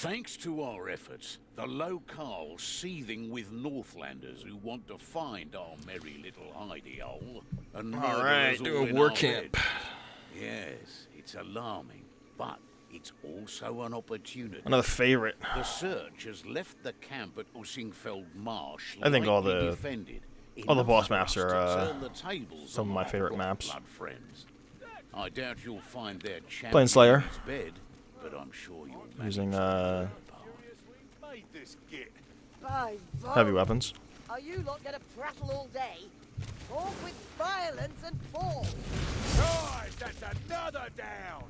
Thanks to our efforts, the locale's seething with Northlanders who want to find our merry little hidey hole and murder us all do a in Warcamp. our bed. Yes, it's alarming, but it's also an opportunity. Another favorite. The search has left the camp at Ussingfeld Marsh. I think all lightly the defended, boss enough maps for us are to turn the tables some of on my our favorite maps. blood friends. I doubt you'll find their champion Playing Slayer. in his bed, but I'm sure you'll manage Using to heavy weapons. Are you lot gonna prattle all day? Talk with violence and force. Guys, that's another down.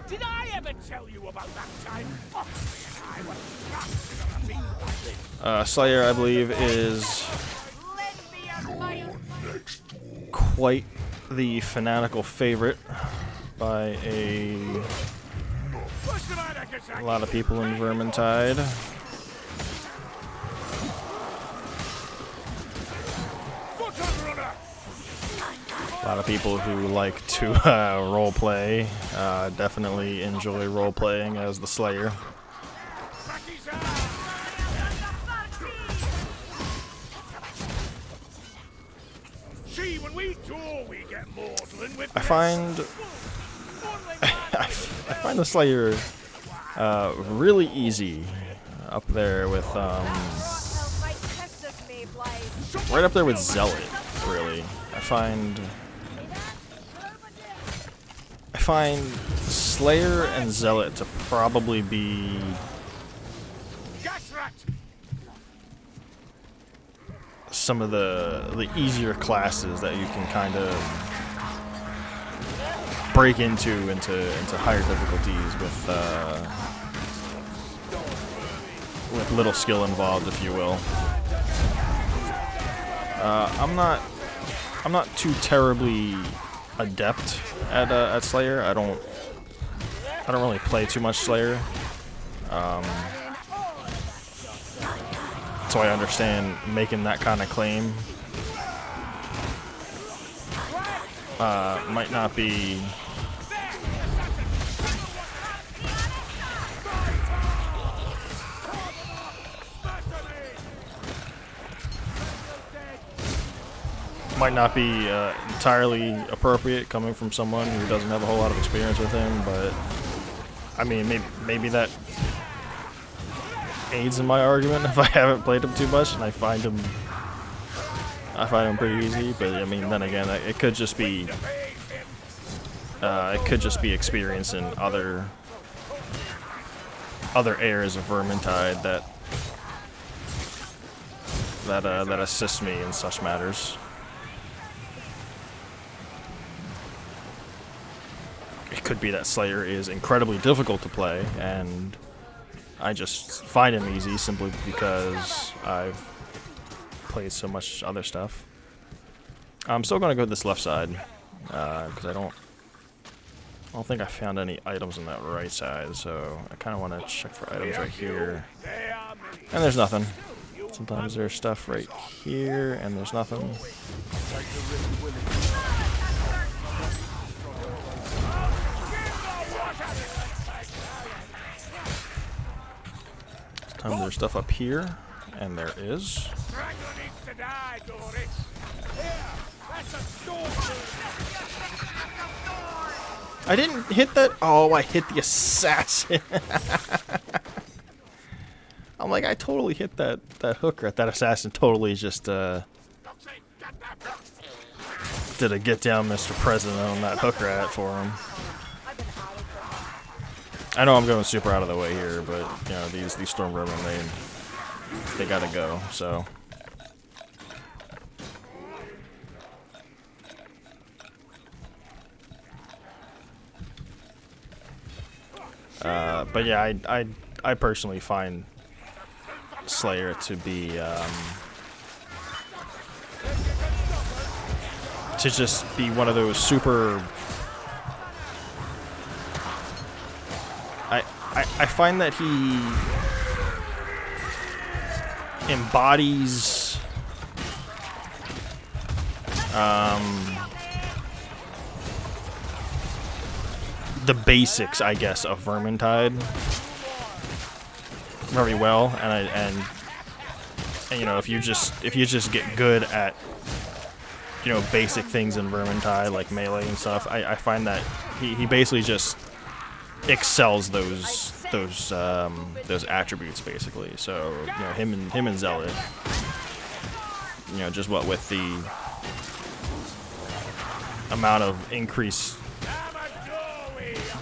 Did I ever tell you about that time Foxley and I were blasted on a beat like this? Slayer, I believe, is Lend me a mic. quite the fanatical favorite by a What's the matter, Cataclysm? lot of people in Vermintide. A lot of people who like to roleplay definitely enjoy roleplaying as the Slayer. See, when we duel, we get mortal and with I find the Slayer really easy up there with right up there with Zealot. Really, I find Slayer and Zealot to probably be some of the easier classes that you can kind of break into higher difficulties with little skill involved, if you will. I'm not too terribly adept at Slayer. I don't really play too much Slayer. So I understand making that kind of claim might not be entirely appropriate coming from someone who doesn't have a whole lot of experience with him, but I mean, maybe that aids in my argument if I haven't played him too much and I find him pretty easy. But I mean, then again, it could just be experience in other areas of Vermintide that assist me in such matters. It could be that Slayer is incredibly difficult to play, and I just find him easy simply because I've played so much other stuff. I'm still gonna go to this left side because I don't think I found any items on that right side, so I kind of want to check for items right here. And there's nothing. Sometimes there's stuff right here, and there's nothing. Sometimes there's stuff up here, and there is. I didn't hit that. Oh, I hit the assassin. I'm like, I totally hit that hooker. That assassin totally just did a get down, Mr. President, on that hooker at for him. I know I'm going super out of the way here, but you know these Stormvermin, they gotta go. So. But yeah, I personally find Slayer to be to just be one of those super. I find that he embodies the basics, I guess, of Vermintide. very well, and you know, if you just get good at, you know, basic things in Vermintide like melee and stuff, I find that he basically just excels those attributes basically. So you know, him and Zealot, you know, just what with the amount of increased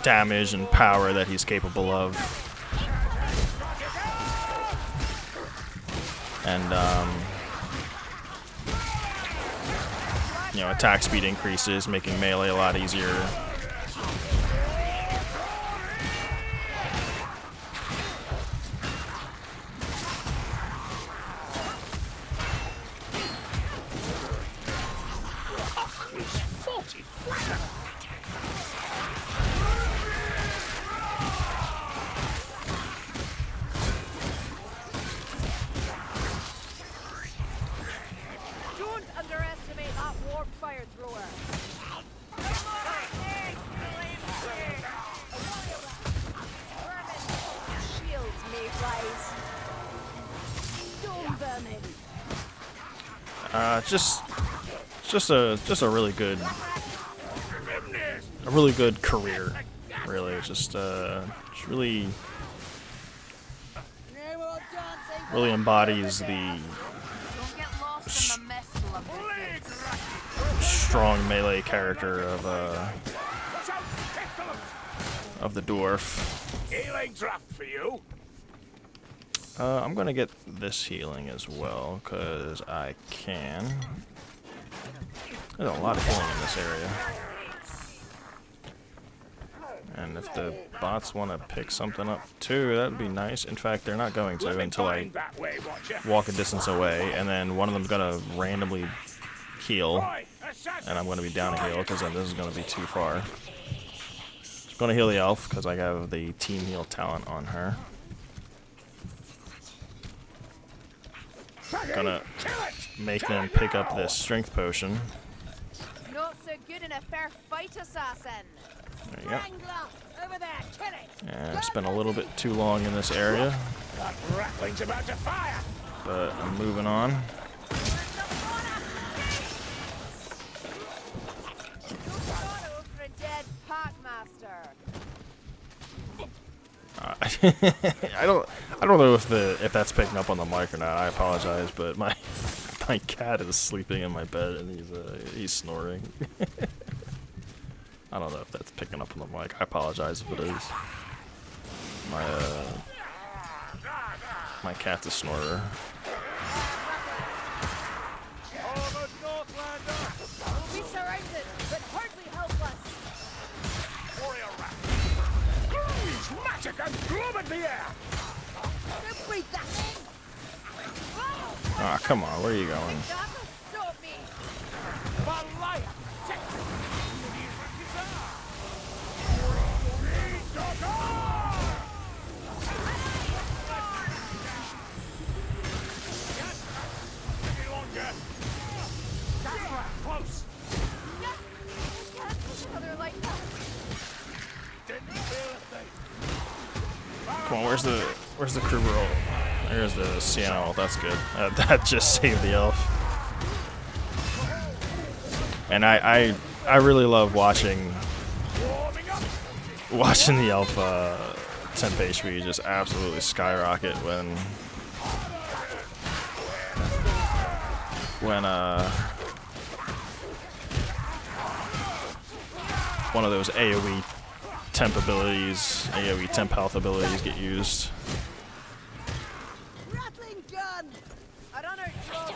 damage and power that he's capable of, and you know, attack speed increases, making melee a lot easier. Don't underestimate that warp fire thrower. Shields me, flies. Stone vermin. Just a really good career, really. Just really No more dancing. really embodies the Don't get lost in the mess, lovely. strong melee character of the dwarf. Healing draft for you. I'm gonna get this healing as well, cause I can. There's a lot of healing in this area. And if the bots want to pick something up too, that'd be nice. In fact, they're not going to until I That way, watcher. walk a distance away, and then one of them's gonna randomly heal, Right, assassin. and I'm gonna be down a heal, because then this is gonna be too far. Just gonna heal the elf, because I have the team heal talent on her. Gonna make them pick up this strength potion. Not so good in a fair fight, assassin. There you go. Wrangler, over there, kill it. And I spent a little bit too long in this area, That rattling's about to fire. but I'm moving on. Auto for a dead packmaster. I don't know if that's picking up on the mic or not. I apologize, but my cat is sleeping in my bed and he's snoring. I don't know if that's picking up on the mic. I apologize if it is. My cat's a snorer. We'll be surrounded, but hardly helpless. Warrior rat. He's magic and glove in the air. Don't breathe that in. Ah, come on, where are you going? That'll stop me. Malaya. Check. Close. Other like that. Didn't feel a thing. Come on, where's the crew roll? There's the Sienna. That's good. That just saved the elf. And I really love watching the elf temp HP just absolutely skyrocket when one of those AoE temp abilities, AoE temp health abilities get used. Rattling gun. I don't know. Here.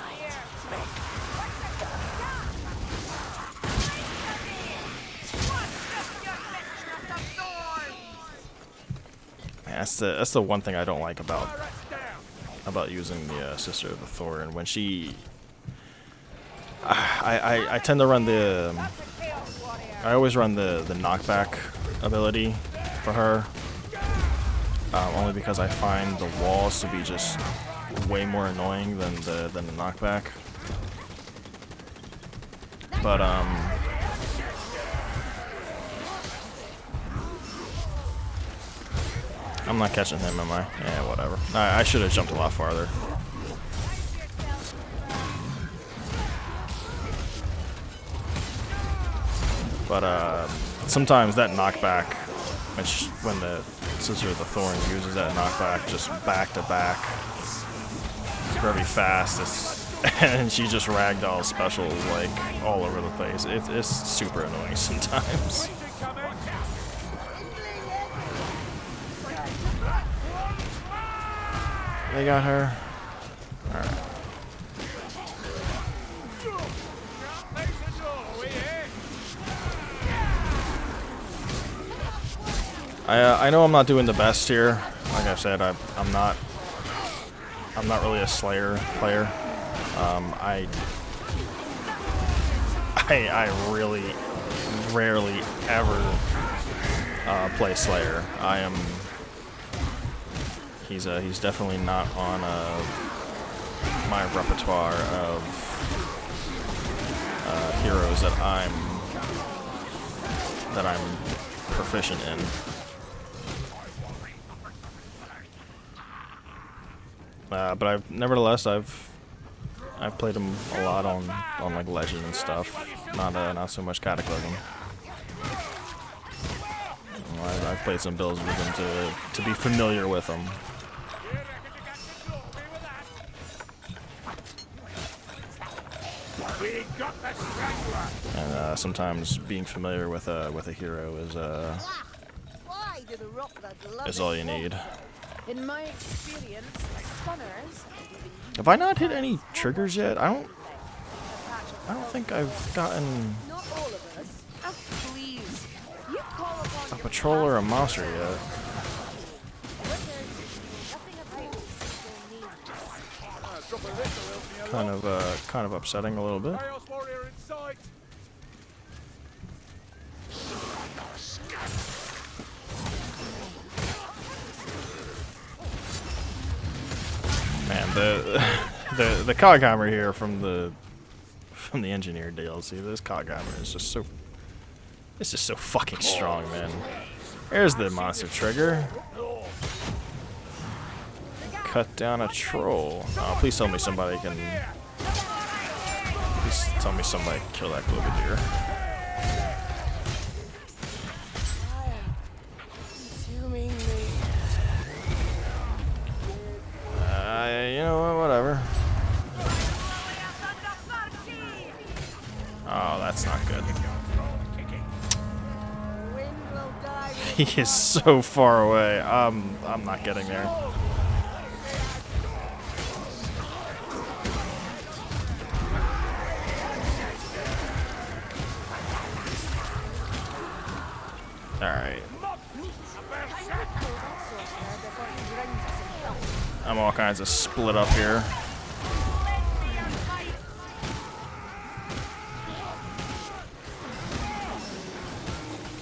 Man, that's the one thing I don't like about using the Sister of the Thorn. When she, I tend to run the, I always run the knockback ability for her, only because I find the walls to be just way more annoying than the knockback. But I'm not catching him, am I? Yeah, whatever. I should have jumped a lot farther. But sometimes that knockback, when the Scissor of the Thorn uses that knockback just back to back very fast, and she just ragdoll specials like all over the place. It's super annoying sometimes. They got her. Alright. I know I'm not doing the best here. Like I said, I'm not really a Slayer player. I really rarely ever play Slayer. He's definitely not on my repertoire of heroes that I'm proficient in. But nevertheless I've played him a lot on like Legend and stuff. Not so much Cataclysm. I've played some builds with him to be familiar with him. And sometimes being familiar with a hero is all you need. In my experience, stunners. Have I not hit any triggers yet? I don't think I've gotten Not all of us. Oh, please. You call upon a patrol or a monster yet. Kind of upsetting a little bit. Man, the cog hammer here from the engineered DLC. This cog hammer is just so fucking strong, man. There's the monster trigger. Cut down a troll. Oh, please tell me somebody can. Please tell me somebody can kill that Globadier. You know what? Whatever. Oh, that's not good. He is so far away. I'm not getting there. Alright. I'm all kinds of split up here.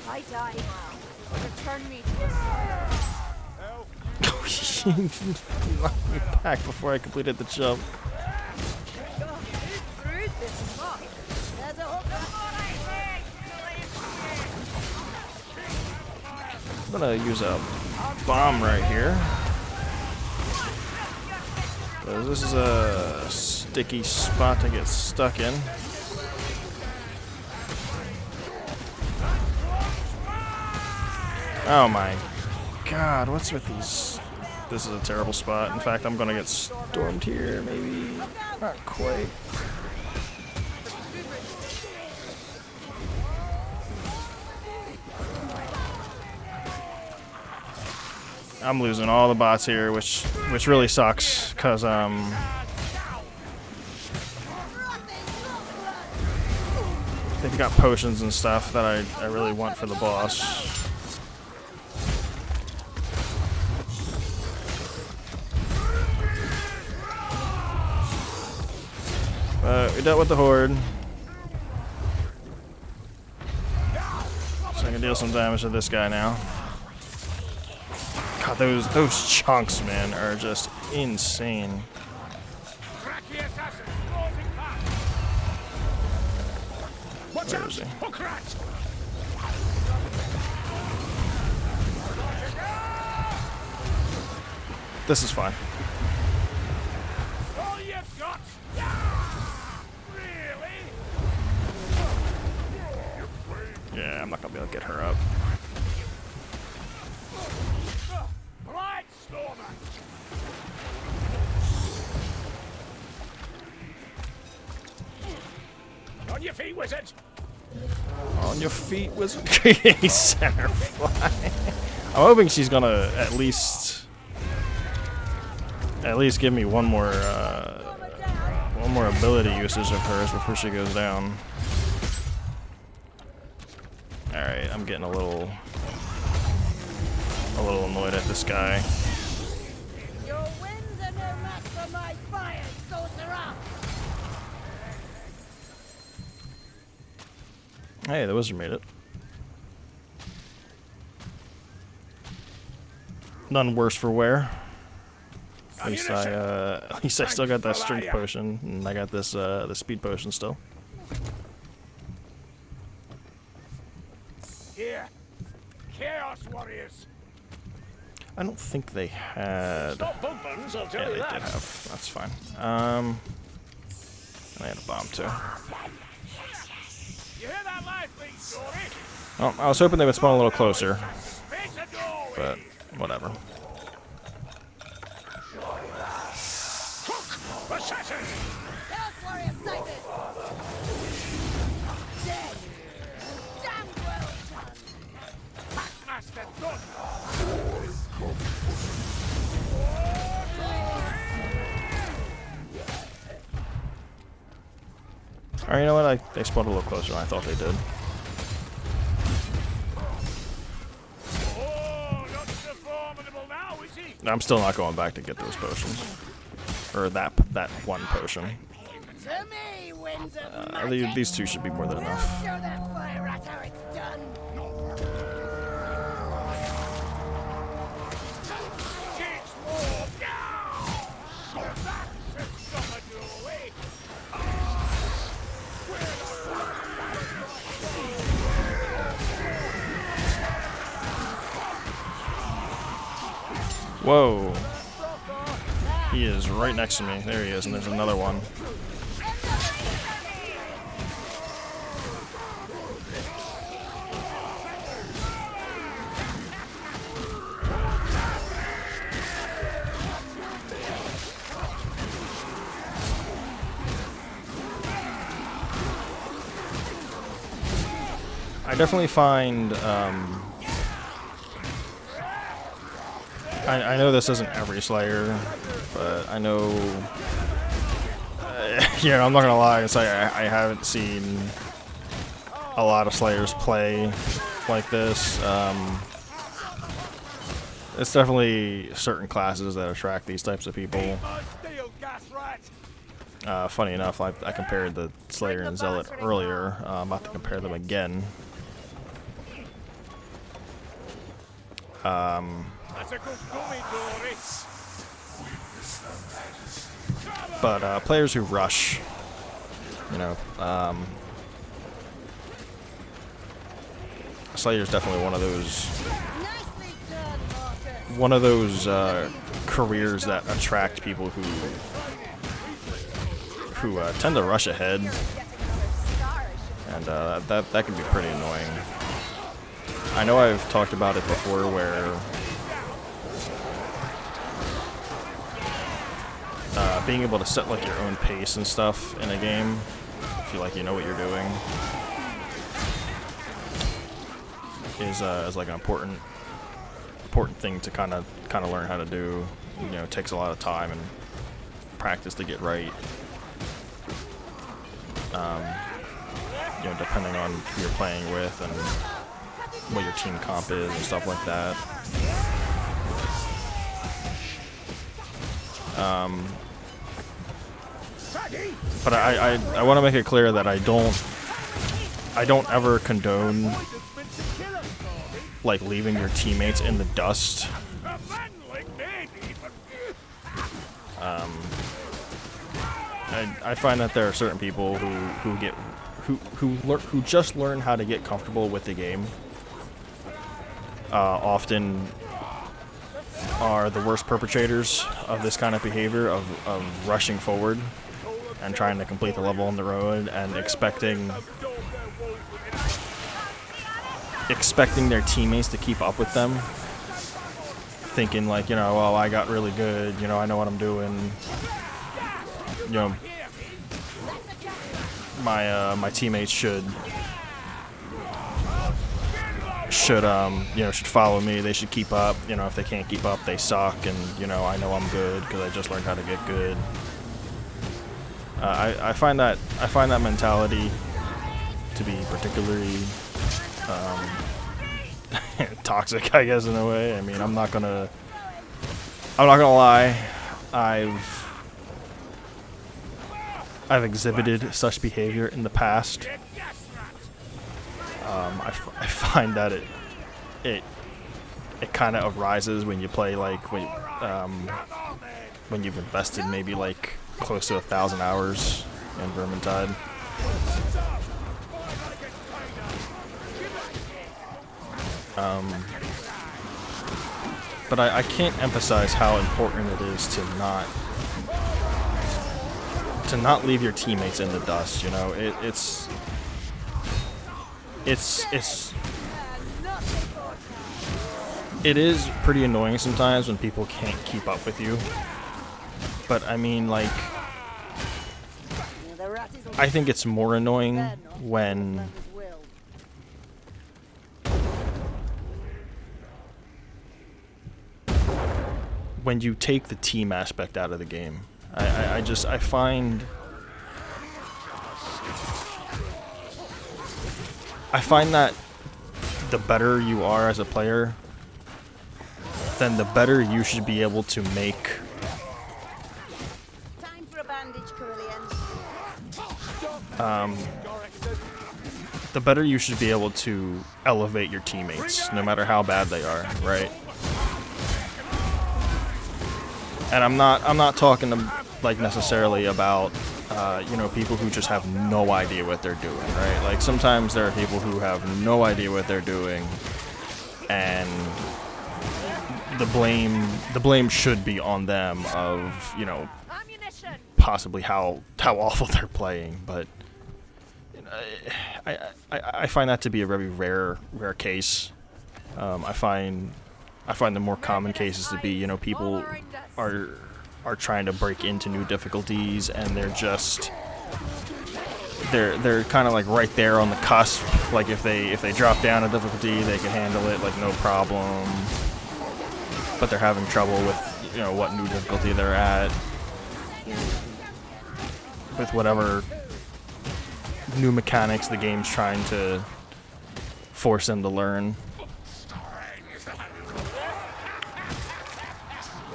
I die. Return me to the She knocked me back before I completed the jump. I'm gonna use a bomb right here. This is a sticky spot to get stuck in. Oh my god, what's with these? This is a terrible spot. In fact, I'm gonna get stormed here, maybe. Not quite. I'm losing all the bots here, which really sucks, cause they've got potions and stuff that I really want for the boss. We dealt with the horde, so I can deal some damage to this guy now. God, those chunks, man, are just insane. Where is he? This is fine. All you've got? Yeah! Really? Yeah, I'm not gonna be able to get her up. Blight Stormer! On your feet, wizard! On your feet, wizard. Center fly. I'm hoping she's gonna at least give me one more ability usage of hers before she goes down. All right, I'm getting a little annoyed at this guy. Your winds are no match for my fire, sorcerer! Hey, the wizard made it. None worse for wear. At least I still got that strength potion, and I got this the speed potion still. Here, Chaos Warriors. I don't think they had. Stop bumpins, I'll Yeah, tell they you did that. have. That's fine. And they had a bomb too. You hear that live feed story? Well, I was hoping they would spawn a little closer, Face a doorway. but whatever. Assassin! Chaos warrior sighted! Dead! Damn well done! Packmaster done! Alright, you know what? They spawned a little closer than I thought they did. Oh, not so formidable now, is he? I'm still not going back to get those potions. Or that one potion. To me, winds of magic! These two should be more than We'll enough. show that fire rat how it's done! Six more down! That's a summer doorway! Whoa. He is right next to me. There he is, and there's another one. I definitely find, I know this isn't every Slayer, but I know, yeah, I'm not gonna lie, it's like I haven't seen a lot of Slayers play like this. It's definitely certain classes that attract these types of people. Steel gas rat! Funny enough, I compared the Slayer and Zealot earlier. I'm about to compare them again. That's a good gummy, Dory. But players who rush, you know, Slayer's definitely one of those Nicely done, Marcus! careers that attract people who tend to rush ahead, and that can be pretty annoying. I know I've talked about it before where being able to set like your own pace and stuff in a game, feel like you know what you're doing, is like an important thing to kind of learn how to do. You know, it takes a lot of time and practice to get right. You know, depending on who you're playing with and what your team comp is and stuff like that. But I want to make it clear that I don't ever condone like leaving your teammates in the dust. I find that there are certain people who just learn how to get comfortable with the game. Often are the worst perpetrators of this kind of behavior, of rushing forward and trying to complete the level on the road and expecting their teammates to keep up with them, thinking like, you know, well, I got really good, you know, I know what I'm doing, you know, my teammates should follow me. They should keep up. You know, if they can't keep up, they suck. And you know, I know I'm good because I just learned how to get good. I find that mentality to be particularly toxic, I guess, in a way. I mean, I'm not gonna lie. I've exhibited such behavior in the past. I find that it kind of arises when you play like when you've invested maybe like close to 1,000 hours in Vermintide. But I can't emphasize how important it is to not leave your teammates in the dust. You know, it is pretty annoying sometimes when people can't keep up with you. But I mean, like, I think it's more annoying when you take the team aspect out of the game. I find that the better you are as a player, then the better you should be able to make Time for a bandage, Carillion. the better you should be able to elevate your teammates, no matter how bad they are, right? And I'm not talking like necessarily about you know, people who just have no idea what they're doing, right? Like sometimes there are people who have no idea what they're doing, and the blame should be on them of, you know, possibly how awful they're playing. But you know, I find that to be a very rare case. I find the more common cases to be, you know, people are trying to break into new difficulties, and they're kind of like right there on the cusp. Like if they drop down a difficulty, they can handle it like no problem, but they're having trouble with, you know, what new difficulty they're at, with whatever new mechanics the game's trying to force them to learn.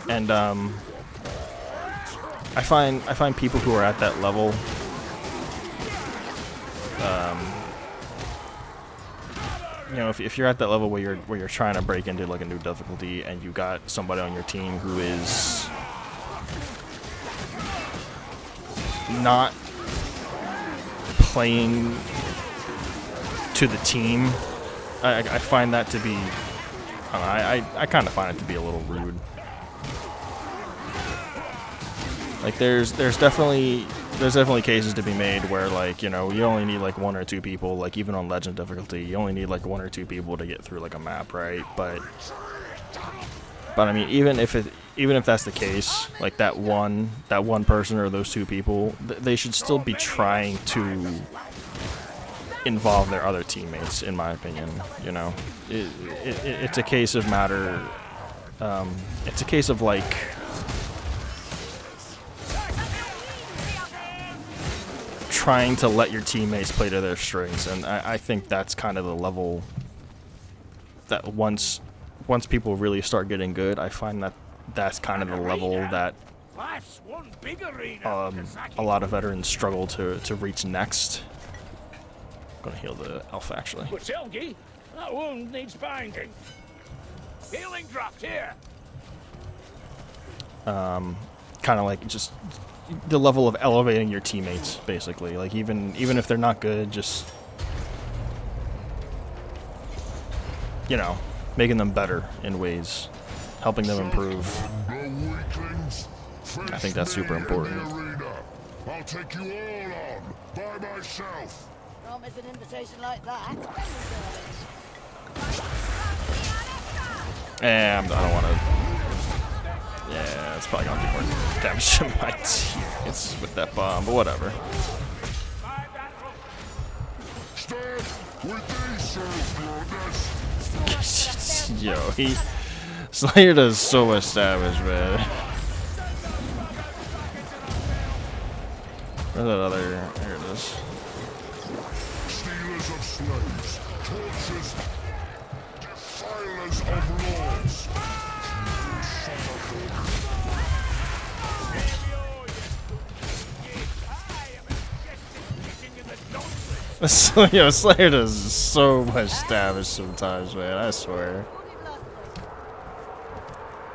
And I find people who are at that level, you know, if you're at that level where you're trying to break into like a new difficulty, and you got somebody on your team who is not playing to the team, I find that to be, I kind of find it to be a little rude. Like there's definitely cases to be made where, like, you know, you only need like 1 or 2 people, like even on legend difficulty, you only need like 1 or 2 people to get through like a map, right? But I mean, even if that's the case, like that one person or those 2 people, they should still be trying to involve their other teammates, in my opinion. You know, it's a case of matter. It's a case of like, trying to let your teammates play to their strengths, and I think that's kind of the level that once people really start getting good, I find that that's kind of the level that a lot of veterans struggle to reach next. I'm gonna heal the elf actually. But Selgie, that wound needs binding. Healing dropped here. Kind of like just the level of elevating your teammates, basically. Like even if they're not good, just, you know, making them better in ways. helping them improve. I think that's super important. I'll take you all on by myself. Promise an invitation like that. And I don't want to. Yeah, it's probably gonna do more damage to my teammates with that bomb, but whatever. Yo, Slayer does so much damage, man. Where's that other? Here it is. Stealers of slaves, torturers, defilers of lords. Yo, Slayer does so much damage sometimes, man. I swear.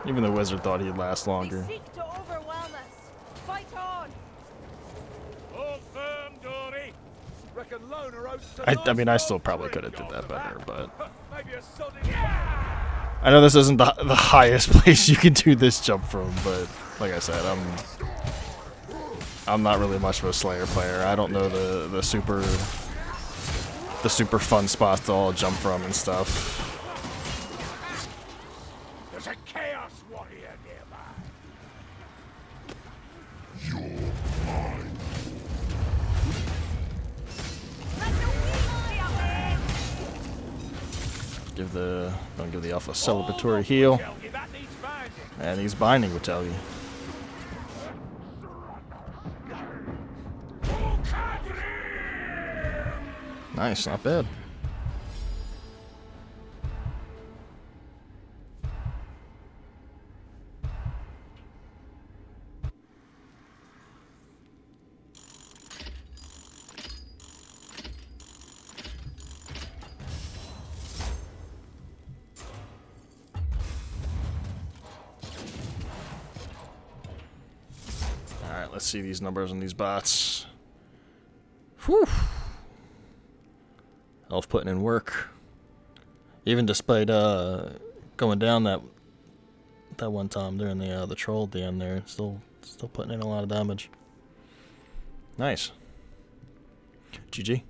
Even the wizard thought he'd last longer. They seek to overwhelm us. Fight on. Hold firm, Dory. Reckon Loner owes I mean, I still probably could have did that better, but maybe a sodding. I know this isn't the highest place you can do this jump from, but like I said, I'm not really much of a Slayer player. I don't know the super fun spots to all jump from and stuff. There's a chaos warrior nearby. You're mine. Don't give the alpha celebratory heal. Tell you that needs binding. And he's binding will tell you. Nice, not bad. Alright, let's see these numbers on these bots. Whew. Elf putting in work. Even despite going down that one time during the troll at the end there, still putting in a lot of damage. Nice. GG.